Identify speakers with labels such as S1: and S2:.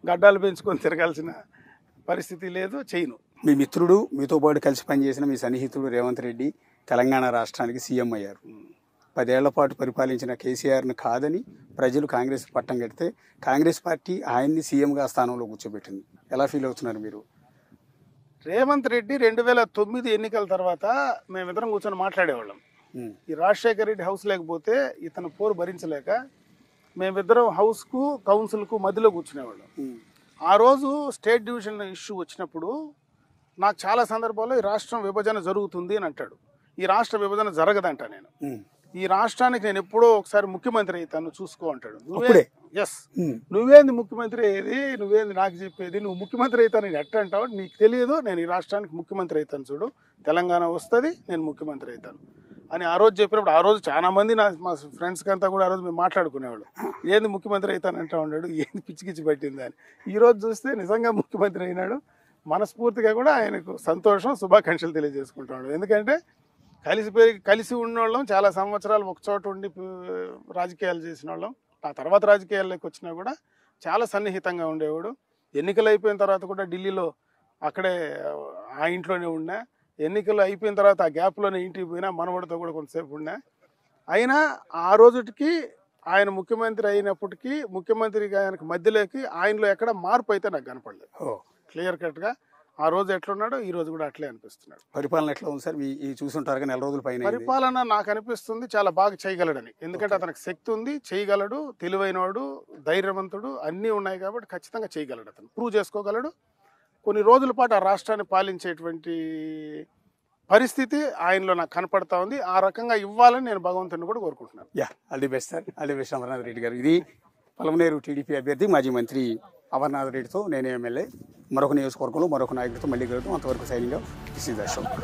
S1: గడ్డాలు పెంచుకొని తిరగాల్సిన పరిస్థితి లేదు, చేయను.
S2: మీ మిత్రుడు, మీతో పాటు కలిసి పనిచేసిన మీ సన్నిహితుడు రేవంత్ రెడ్డి తెలంగాణ రాష్ట్రానికి సీఎం అయ్యారు. 10 ఏళ్ల పాటు పరిపాలించిన కేసీఆర్ను కాదని ప్రజలు కాంగ్రెస్ పట్టం కడితే కాంగ్రెస్ పార్టీ ఆయన్ని సీఎంగా స్థానంలో కూర్చోబెట్టింది. ఎలా ఫీల్ అవుతున్నారు మీరు?
S1: రేవంత్ రెడ్డి 2009 ఎన్నికల తర్వాత మేమిద్దరం కూర్చొని మాట్లాడేవాళ్ళం. ఈ రాజశేఖర రెడ్డి హౌస్ లేకపోతే ఇతను పోరు భరించలేక మేమిద్దరం హౌస్కు కౌన్సిల్కు మధ్యలో కూర్చునేవాళ్ళం. ఆ రోజు స్టేట్ డివిజన్ ఇష్యూ వచ్చినప్పుడు నాకు చాలా సందర్భాల్లో ఈ రాష్ట్రం విభజన జరుగుతుంది అని అంటాడు. ఈ రాష్ట్ర విభజన జరగదంట. నేను ఈ రాష్ట్రానికి నేను ఎప్పుడో ఒకసారి ముఖ్యమంత్రి అవుతాను చూసుకో అంటాడు. నువ్వేంది ముఖ్యమంత్రి అయ్యేది, నువ్వేంది నాకు చెప్పేది, నువ్వు ముఖ్యమంత్రి అవుతాను నేను ఎట్ట అంటావు, నీకు తెలియదు, నేను ఈ రాష్ట్రానికి ముఖ్యమంత్రి అవుతాను చూడు, తెలంగాణ వస్తుంది, నేను ముఖ్యమంత్రి అవుతాను అని ఆ రోజు చెప్పినప్పుడు ఆ రోజు చాలా మంది మా ఫ్రెండ్స్కి అంతా కూడా ఆ రోజు మేము మాట్లాడుకునేవాడు. ఏంది ముఖ్యమంత్రి అవుతానంటా ఉన్నాడు, ఏంది పిచ్చి పట్టింది అని. ఈరోజు చూస్తే నిజంగా ముఖ్యమంత్రి అయినాడు. మనస్ఫూర్తిగా కూడా ఆయనకు సంతోషం, శుభాకాంక్షలు తెలియజేసుకుంటున్నాడు. ఎందుకంటే కలిసి ఉన్నోళ్ళం, చాలా సంవత్సరాలు ఒక చోట ఉండి రాజకీయాలు చేసిన వాళ్ళం. ఆ తర్వాత రాజకీయాల్లోకి వచ్చినా కూడా చాలా సన్నిహితంగా ఉండేవాడు. ఎన్నికలు అయిపోయిన తర్వాత కూడా ఢిల్లీలో అక్కడే ఆ ఇంట్లోనే ఉన్నా. ఎన్నికలు అయిపోయిన తర్వాత ఆ గ్యాప్లోనే ఇంటికి పోయినా, మనవడితో కూడా కొంతసేపు ఉన్నా. అయినా ఆ రోజుకి ఆయన ముఖ్యమంత్రి అయినప్పటికీ ముఖ్యమంత్రిగా ఆయనకు మధ్యలోకి ఆయనలో ఎక్కడ మార్పు అయితే నాకు కనపడలేదు. క్లియర్ కట్గా ఆ రోజు ఎట్లున్నాడో ఈ రోజు కూడా అట్లే అనిపిస్తున్నాడు.
S2: పరిపాలన ఎట్లా ఉంది సార్? చూసుంటారు నెల రోజుల పైన.
S1: పరిపాలన నాకు అనిపిస్తుంది చాలా బాగా చేయగలడని. ఎందుకంటే అతనికి శక్తి ఉంది, చేయగలడు, తెలివైనవాడు, ధైర్యవంతుడు, అన్నీ ఉన్నాయి కాబట్టి ఖచ్చితంగా చేయగలడు. అతను ప్రూవ్ చేసుకోగలడు. కొన్ని రోజుల పాటు ఆ రాష్ట్రాన్ని పాలించేటువంటి పరిస్థితి ఆయనలో నాకు కనపడతా ఉంది. ఆ రకంగా ఇవ్వాలని నేను భగవంతుని కూడా కోరుకుంటున్నాను.
S2: All the best sir. All the best Amarnath Reddy గారు. ఇది పలమనేరు టీడీపీ అభ్యర్థి మాజీ మంత్రి అమర్నాథ్ రెడ్డితో నేను ఎమ్మెల్యే. మరొక నియోజకవర్గంలో మరొక నాయకుడితో మళ్ళీ కలుగుతాం. అంతవరకు signing off. This is Ashok.